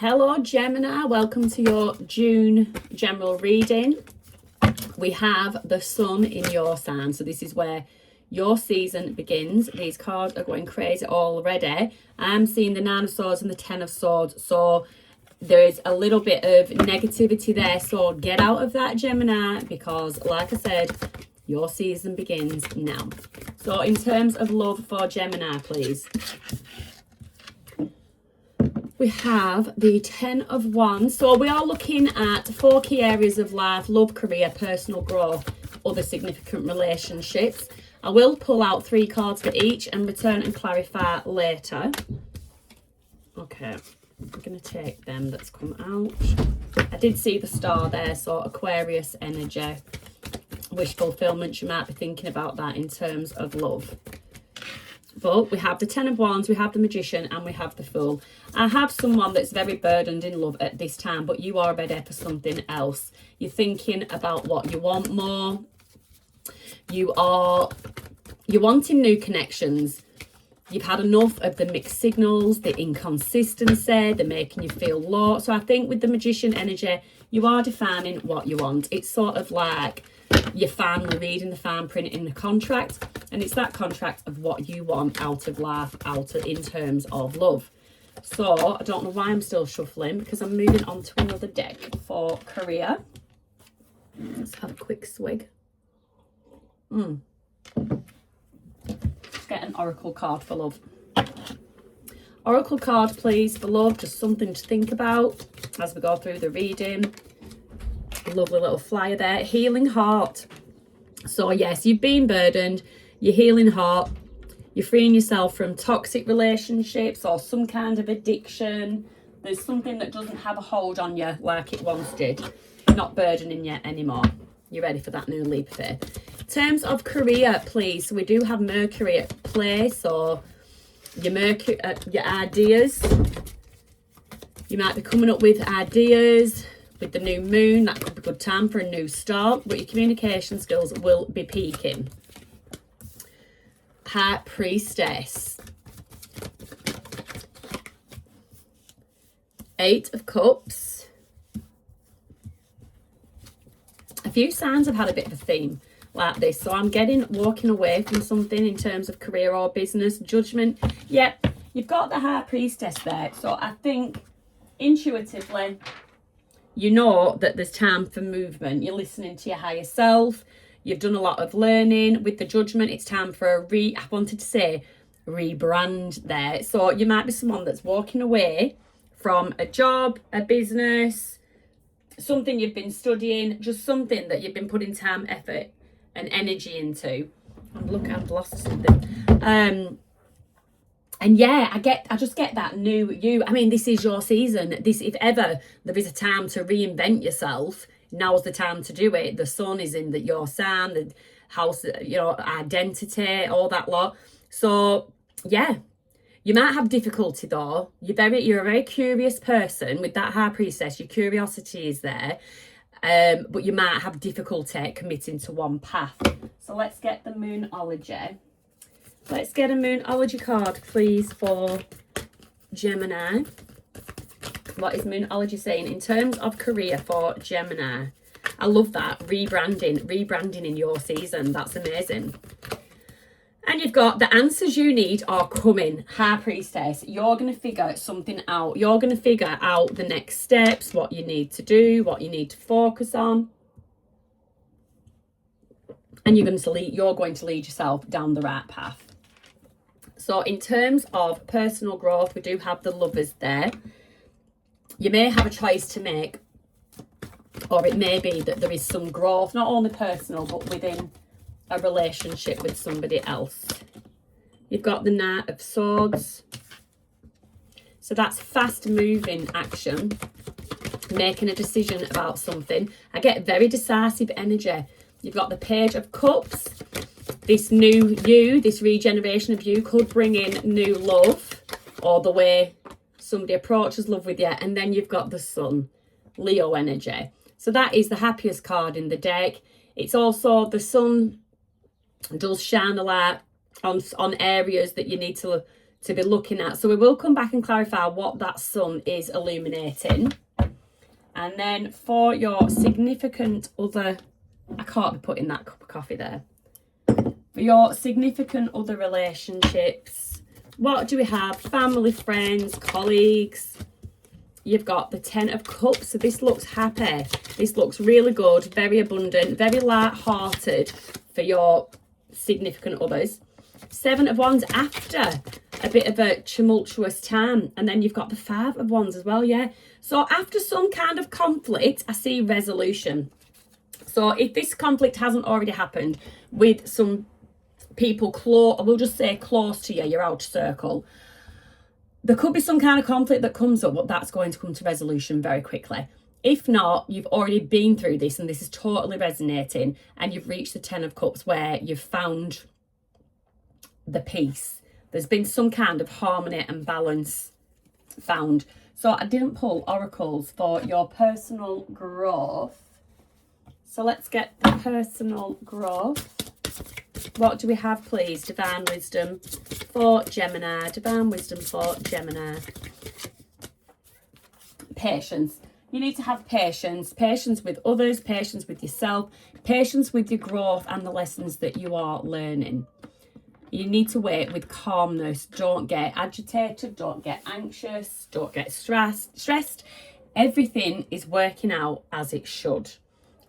Hello Gemini, welcome to your June general reading. We have the sun in your sign, so this is where your season begins. These cards are going crazy already. I'm seeing the Nine of Swords and the Ten of Swords, so there is a little bit of negativity there, so get out of that, Gemini, because like I said, your season begins now. So in terms of love for Gemini, please. We have the 10 of Wands. So we are looking at 4 key areas of life: love, career, personal growth, other significant relationships. I will pull out 3 cards for each and return and clarify later. Okay, I'm going to take them that's come out. I did see the star there, so Aquarius energy, wish fulfillment. You might be thinking about that in terms of love. But we have the 10 of Wands, we have the Magician, and we have the Fool. I have someone that's very burdened in love at this time, but you are ready for something else. You're thinking about what you want more. You're wanting new connections. You've had enough of the mixed signals, the inconsistency, they're making you feel low. So I think with the Magician energy, you are defining what you want. It's sort of like you're finally reading the fine print in the contract, and it's that contract of what you want out of life, in terms of love. So I don't know why I'm still shuffling, because I'm moving on to another deck for career. Let's have a quick swig. Get an oracle card for love. Oracle card, please, for love. Just something to think about as we go through the reading. Lovely little flyer there. Healing heart. So yes, you've been burdened. You're healing heart. You're freeing yourself from toxic relationships or some kind of addiction. There's something that doesn't have a hold on you like it once did. Not burdening you anymore. You're ready for that new leap of faith. In terms of career, please. So we do have Mercury at play. So your ideas. You might be coming up with ideas. With the new moon, that could be a good time for a new start, but your communication skills will be peaking. High Priestess. 8 of Cups. A few signs have had a bit of a theme like this, so I'm getting walking away from something in terms of career or business. Judgment. Yep, you've got the High Priestess there, so I think intuitively you know that there's time for movement. You're listening to your higher self. You've done a lot of learning. With the Judgment, it's time for I wanted to say rebrand there. So you might be someone that's walking away from a job, a business, something you've been studying, just something that you've been putting time, effort and energy into. And look, I've lost something. And yeah, I just get that new you. I mean, this is your season. If ever there is a time to reinvent yourself, now's the time to do it. The sun is in your sign, the house, identity, all that lot. So yeah, you might have difficulty though. You're a very curious person with that High Priestess. Your curiosity is there, but you might have difficulty committing to one path. So let's get the Moonology. Let's get a Moonology card, please, for Gemini. What is Moonology saying in terms of career for Gemini? I love that. Rebranding in your season. That's amazing. And you've got the answers you need are coming. High Priestess, you're going to figure something out. You're going to figure out the next steps, what you need to do, what you need to focus on. And you're going to lead yourself down the right path. So in terms of personal growth, we do have the Lovers there. You may have a choice to make, or it may be that there is some growth, not only personal, but within a relationship with somebody else. You've got the Knight of Swords. So that's fast moving action, making a decision about something. I get very decisive energy. You've got the Page of Cups. This new you, this regeneration of you could bring in new love, or the way somebody approaches love with you. And then you've got the Sun, Leo energy. So that is the happiest card in the deck. It's also the Sun does shine a light on areas that you need to to be looking at. So we will come back and clarify what that sun is illuminating. And then for your significant other, I can't be putting that cup of coffee there. For your significant other relationships, what do we have? Family, friends, colleagues. You've got the 10 of Cups. So this looks happy. This looks really good, very abundant, very light-hearted for your significant others. 7 of Wands after a bit of a tumultuous time. And then you've got the 5 of Wands as well, yeah. So after some kind of conflict, I see resolution. So if this conflict hasn't already happened with some people close, we'll just say close to you, your outer circle, there could be some kind of conflict that comes up, but that's going to come to resolution very quickly. If not, you've already been through this and this is totally resonating and you've reached the 10 of Cups where you've found the peace. There's been some kind of harmony and balance found. So I didn't pull oracles for your personal growth. So let's get the personal growth. What do we have, please? Divine wisdom for Gemini. Divine wisdom for Gemini. Patience. You need to have patience. Patience with others, patience with yourself, patience with your growth and the lessons that you are learning. You need to wait with calmness. Don't get agitated. Don't get anxious. Don't get stressed. Everything is working out as it should.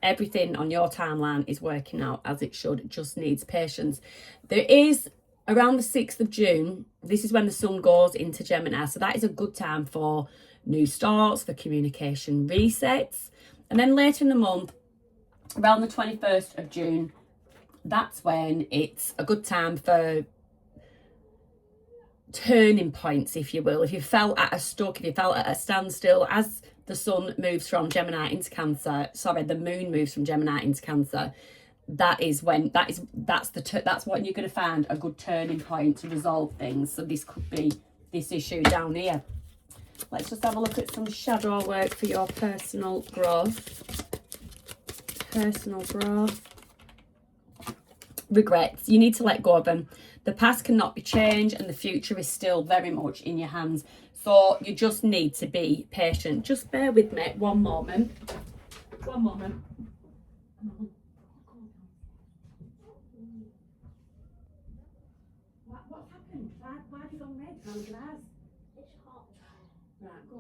Everything on your timeline is working out as it should. It just needs patience. There is around the 6th of June. This is when the sun goes into Gemini. So that is a good time for new starts, for communication resets. And then later in the month, around the 21st of June, that's when it's a good time for turning points, if you will. If you felt at a stuck, if you felt at a standstill, as the sun moves from Gemini into Cancer, the moon moves from Gemini into Cancer, that's when you're going to find a good turning point to resolve things. So this could be this issue down here. Let's just have a look at some shadow work for your personal growth. Personal growth. Regrets. You need to let go of them. The past cannot be changed and the future is still very much in your hands. So you just need to be patient. Just bear with me one moment. One moment. What's happened? Why have you gone red? How was yours? It's hot. Right, go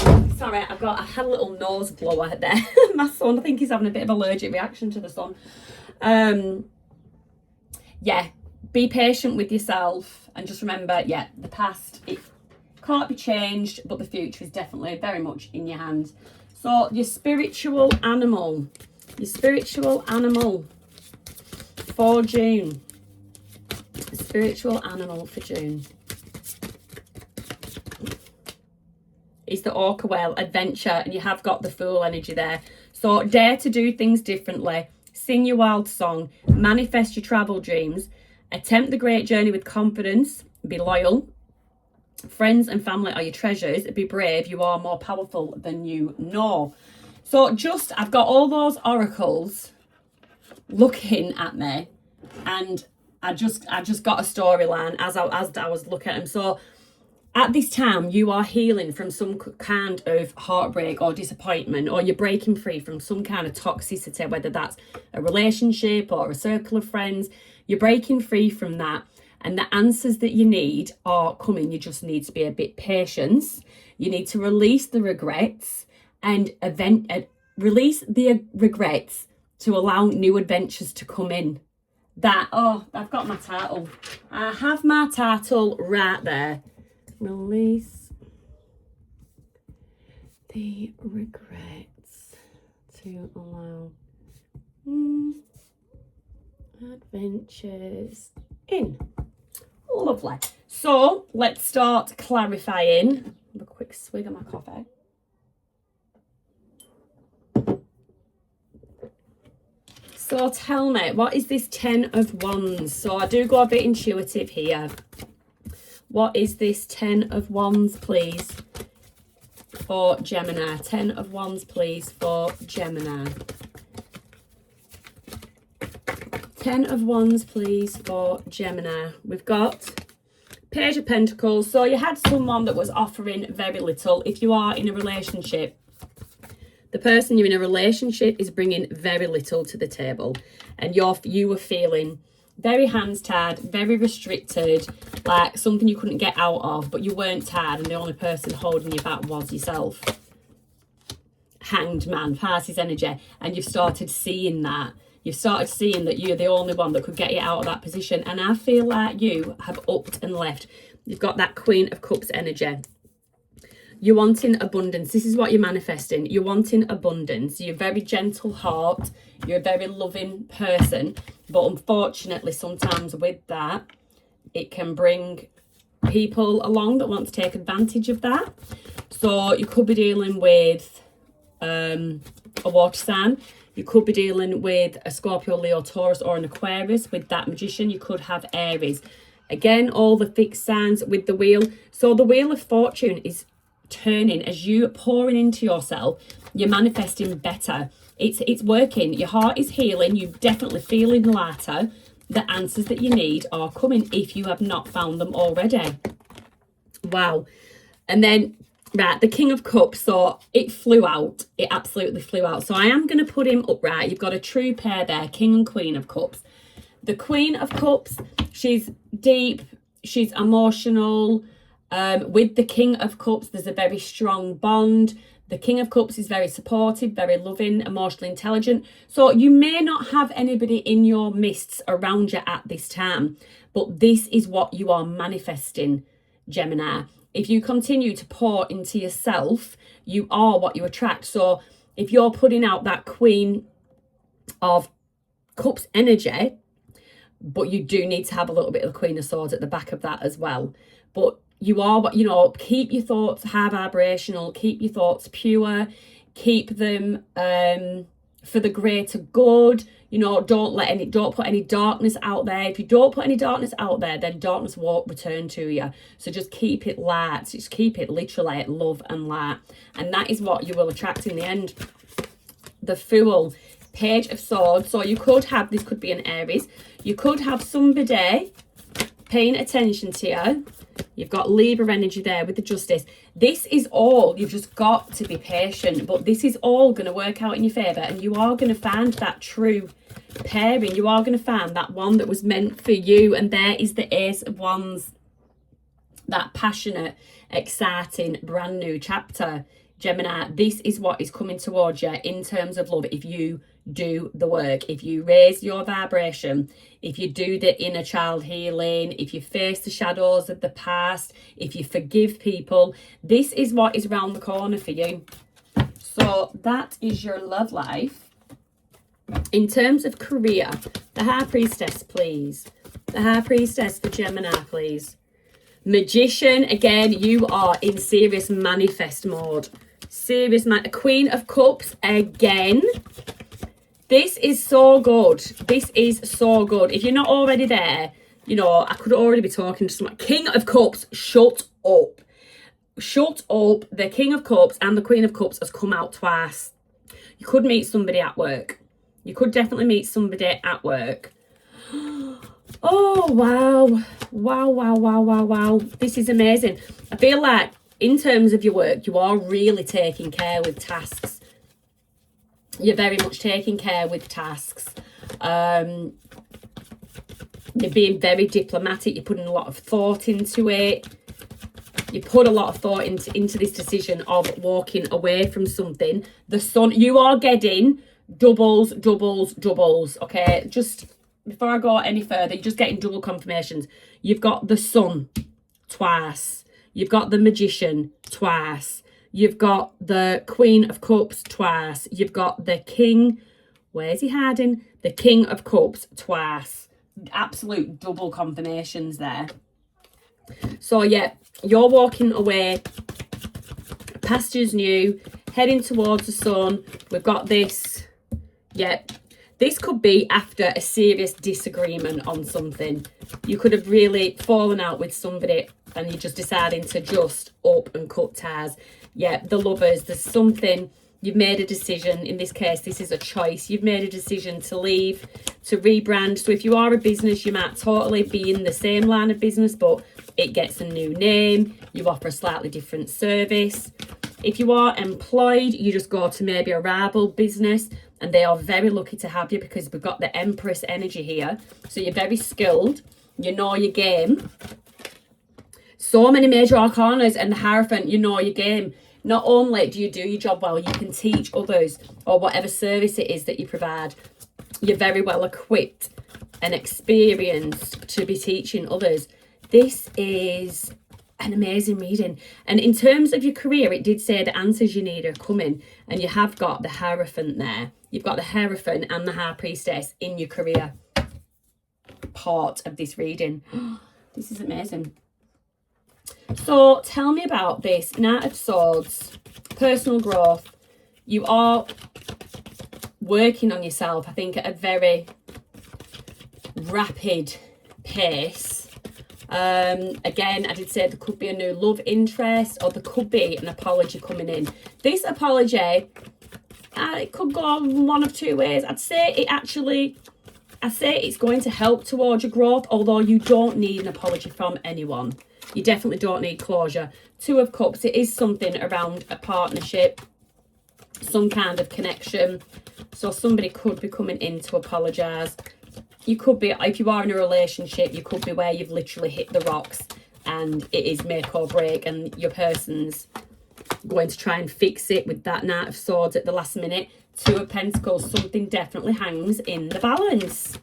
on. Sorry, I had a little nose blower there. My son, I think he's having a bit of allergic reaction to the sun. Yeah, be patient with yourself and just remember, yeah, the past, it can't be changed, but the future is definitely very much in your hands. So your spiritual animal for June. Spiritual animal for June is the orca whale, adventure, and you have got the Fool energy there. So dare to do things differently, sing your wild song, manifest your travel dreams, attempt the great journey with confidence, be loyal. Friends and family are your treasures. Be brave. You are more powerful than you know. So I've got all those oracles looking at me, and I just got a storyline as I was looking at them. So at this time, you are healing from some kind of heartbreak or disappointment, or you're breaking free from some kind of toxicity, whether that's a relationship or a circle of friends. You're breaking free from that, and the answers that you need are coming. You just need to be a bit patient. You need to release the regrets and release the regrets to allow new adventures to come in. I've got my title. I have my title right there. Release the regrets to allow adventures in. Lovely. So let's start clarifying. Have a quick swig of my coffee. So tell me, what is this 10 of Wands? So I do go a bit intuitive here. What is this 10 of Wands, please, for Gemini? 10 of Wands, please, for Gemini. 10 of Wands, please, for Gemini. We've got Page of Pentacles. So you had someone that was offering very little. If you are in a relationship, the person you're in a relationship is bringing very little to the table. And you were feeling very hands tied, very restricted, like something you couldn't get out of, but you weren't tied, and the only person holding you back was yourself. Hanged man, Pisces energy. And you've started seeing that. You've started seeing that you're the only one that could get you out of that position. And I feel like you have upped and left. You've got that Queen of Cups energy. You're wanting abundance. This is what you're manifesting. You're wanting abundance. You're a very gentle heart. You're a very loving person. But unfortunately, sometimes with that, it can bring people along that want to take advantage of that. So you could be dealing with a water sign. You could be dealing with a Scorpio, Leo, Taurus, or an Aquarius. With that Magician, you could have Aries. Again, all the fixed signs with the wheel. So the Wheel of Fortune is turning as you pouring into yourself. You're manifesting better. It's working. Your heart is healing. You're definitely feeling lighter. The answers that you need are coming if you have not found them already. Wow. And then, right, the King of Cups. So it flew out. It absolutely flew out. So I am going to put him upright. You've got a true pair there, King and Queen of Cups. The Queen of Cups, she's deep. She's emotional. With the King of Cups, there's a very strong bond. The King of Cups is very supportive, very loving, emotionally intelligent. So you may not have anybody in your midst around you at this time, but this is what you are manifesting, Gemini. If you continue to pour into yourself, you are what you attract. So if you're putting out that Queen of Cups energy, but you do need to have a little bit of the Queen of Swords at the back of that as well. But you are what, you know, keep your thoughts high vibrational, keep your thoughts pure, keep them for the greater good. You know, don't put any darkness out there. If you don't put any darkness out there, then darkness won't return to you. So just keep it light. Just keep it literally love and light. And that is what you will attract in the end. The Fool, Page of Swords. So you could have, this could be an Aries. You could have somebody paying attention to you. You've got Libra energy there with the Justice. This is all, you've just got to be patient, but this is all going to work out in your favour, and you are going to find that true pairing. You are going to find that one that was meant for you. And there is the Ace of Wands, that passionate, exciting, brand new chapter. Gemini, this is what is coming towards you in terms of love. If you do the work, if you raise your vibration, if you do the inner child healing, if you face the shadows of the past, if you forgive people, this is what is around the corner for you. So that is your love life. In terms of career, the High Priestess, please. The High Priestess for Gemini, please. Magician, again, you are in serious manifest mode. Serious Queen of Cups, again. This is so good. This is so good. If you're not already there, you know, I could already be talking to someone. King of Cups, shut up. Shut up. The King of Cups and the Queen of Cups has come out twice. You could meet somebody at work. You could definitely meet somebody at work. Oh, wow. Wow, wow, wow, wow, wow. This is amazing. I feel like in terms of your work, you are really taking care with tasks. You're very much taking care with tasks. You're being very diplomatic. You're putting a lot of thought into it. You put a lot of thought into this decision of walking away from something. The Sun, you are getting doubles, doubles, doubles. Okay, just before I go any further, you're just getting double confirmations. You've got the Sun twice. You've got the Magician twice. You've got the Queen of Cups twice. You've got the King, where's he hiding? The King of Cups twice. Absolute double confirmations there. So yeah, you're walking away. Pasture's new, heading towards the Sun. We've got this. Yeah, this could be after a serious disagreement on something. You could have really fallen out with somebody and you're just deciding to just up and cut ties. Yeah, the Lovers, there's something You've made a decision. In this case, this is a choice. You've made a decision to leave, to rebrand. So if you are a business, you might totally be in the same line of business, but it gets a new name. You offer a slightly different service. If you are employed, you just go to maybe a rival business, and they are very lucky to have you because we've got the Empress energy here. So you're very skilled. You know your game. So many major arcanas and the Hierophant, you know your game. Not only do you do your job well, you can teach others, or whatever service it is that you provide. You're very well equipped and experienced to be teaching others. This is an amazing reading. And in terms of your career, it did say the answers you need are coming, and you have got the Hierophant there. You've got the Hierophant and the High Priestess in your career part of this reading. This is amazing. So tell me about this Knight of Swords, personal growth. You are working on yourself, I think, at a very rapid pace. Again, I did say there could be a new love interest, or there could be an apology coming in. This apology, it could go one of two ways. I say it's going to help towards your growth, although you don't need an apology from anyone. You definitely don't need closure. Two of Cups, it is something around a partnership, some kind of connection. So somebody could be coming in to apologise. You could be, if you are in a relationship, you could be where you've literally hit the rocks and it is make or break, and your person's going to try and fix it with that Knight of Swords at the last minute. Two of Pentacles, something definitely hangs in the balance.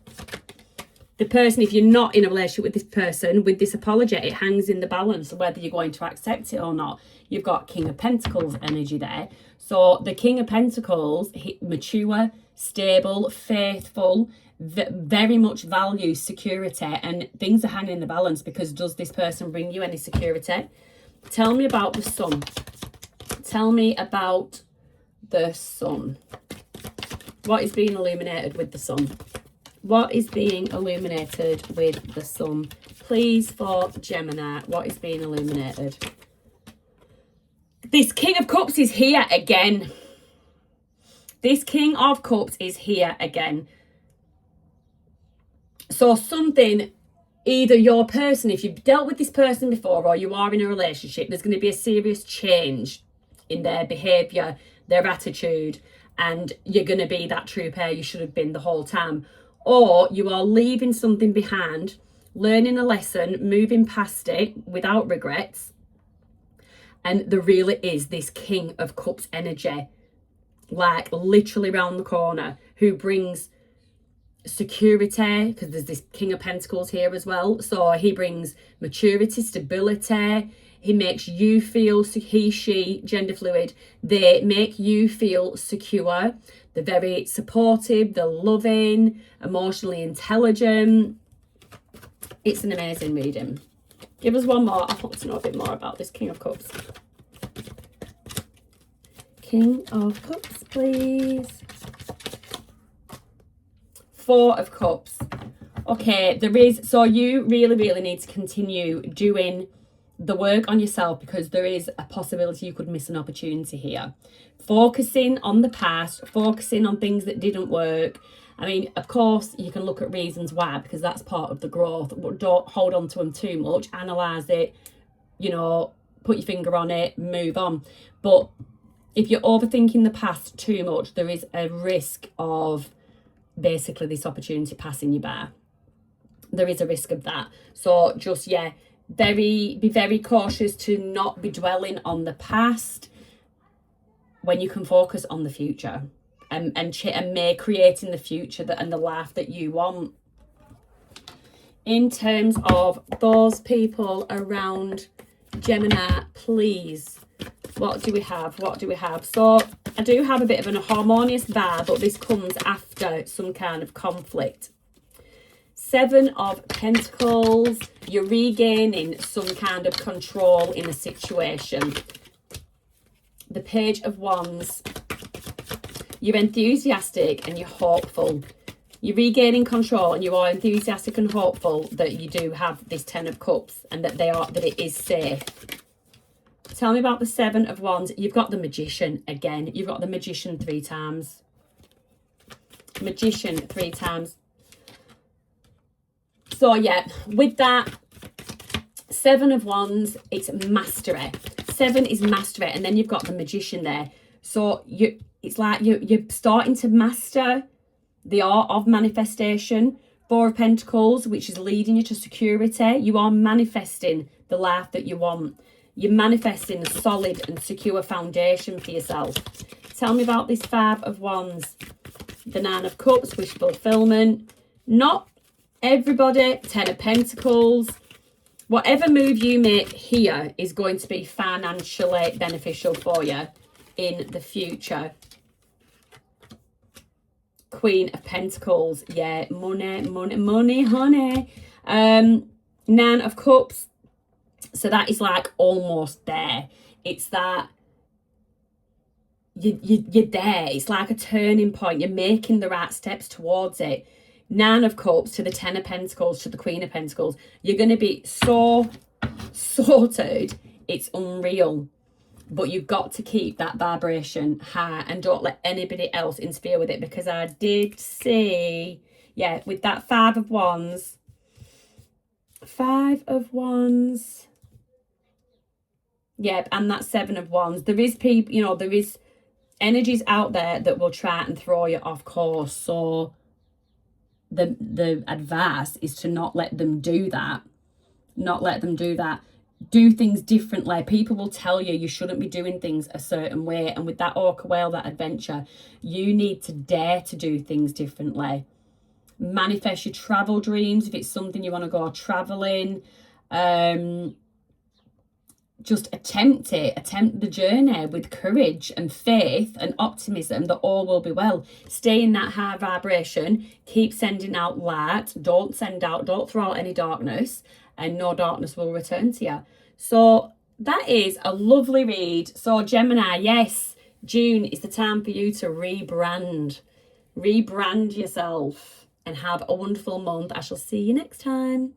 The person, if you're not in a relationship with this person, with this apology, it hangs in the balance, whether you're going to accept it or not. You've got King of Pentacles energy there. So the King of Pentacles, mature, stable, faithful, very much values security, and things are hanging in the balance because does this person bring you any security? Tell me about the Sun. Tell me about the Sun. What is being illuminated with the Sun? What is being illuminated with the Sun? Please, for Gemini, what is being illuminated? This King of Cups is here again. This King of Cups is here again. So something, either your person, if you've dealt with this person before, or you are in a relationship, there's going to be a serious change in their behaviour, their attitude, and you're going to be that true pair you should have been the whole time. Or you are leaving something behind, learning a lesson, moving past it without regrets. And there really is this King of Cups energy, like literally around the corner, who brings security, because there's this King of Pentacles here as well. So he brings maturity, stability. He makes you feel, he, she, gender fluid, they make you feel secure. They're very supportive, they're loving, emotionally intelligent. It's an amazing reading. Give us one more. I want to know a bit more about this King of Cups. King of Cups, please. Four of Cups. Okay, there is, so you really need to continue doing the work on yourself, because there is a possibility you could miss an opportunity here. Focusing on the past, focusing on things that didn't work. I mean, of course, you can look at reasons why, because that's part of the growth, but don't hold on to them too much. Analyse it, you know, put your finger on it, move on. But if you're overthinking the past too much, there is a risk of basically this opportunity passing you by. There is a risk of that. So just, yeah, be very cautious to not be dwelling on the past when you can focus on the future and creating the future and the life that you want. In terms of those people around Gemini, please, what do we have? So I do have a bit of an harmonious vibe, but this comes after some kind of conflict. Seven of Pentacles, you're regaining some kind of control in a situation. The Page of Wands, you're enthusiastic and you're hopeful. You're regaining control and you are enthusiastic and hopeful that you do have this Ten of Cups and that it is safe. Tell me about the Seven of Wands. You've got the Magician again. You've got the Magician 3 times. Magician 3 times. So yeah, with that, Seven of Wands, it's mastery. 7 is mastery, and then you've got the Magician there. So it's like you're starting to master the art of manifestation. 4 of Pentacles, which is leading you to security. You are manifesting the life that you want. You're manifesting a solid and secure foundation for yourself. Tell me about this 5 of Wands. The 9 of Cups, wish fulfillment. Not everybody. 10 of Pentacles. Whatever move you make here is going to be financially beneficial for you in the future. Queen of Pentacles. Yeah, money, money, money, honey. 9 of Cups. So that is like almost there. It's that you're there. It's like a turning point. You're making the right steps towards it. 9 of Cups to the 10 of Pentacles to the Queen of Pentacles. You're going to be so sorted. It's unreal. But you've got to keep that vibration high and don't let anybody else interfere with it, because I did see, yeah, with that 5 of Wands. 5 of Wands. Yep, and that 7 of Wands. There is people, you know, there is energies out there that will try and throw you off course. So the advice is to not let them do that. Not let them do that. Do things differently. People will tell you you shouldn't be doing things a certain way. And with that orca whale, that adventure, you need to dare to do things differently. Manifest your travel dreams if it's something you want to go traveling. Just attempt it. Attempt the journey with courage and faith and optimism that all will be well. Stay in that high vibration. Keep sending out light. Don't throw out any darkness, and no darkness will return to you. So that is a lovely read. So Gemini, yes, June is the time for you to rebrand. Rebrand yourself and have a wonderful month. I shall see you next time.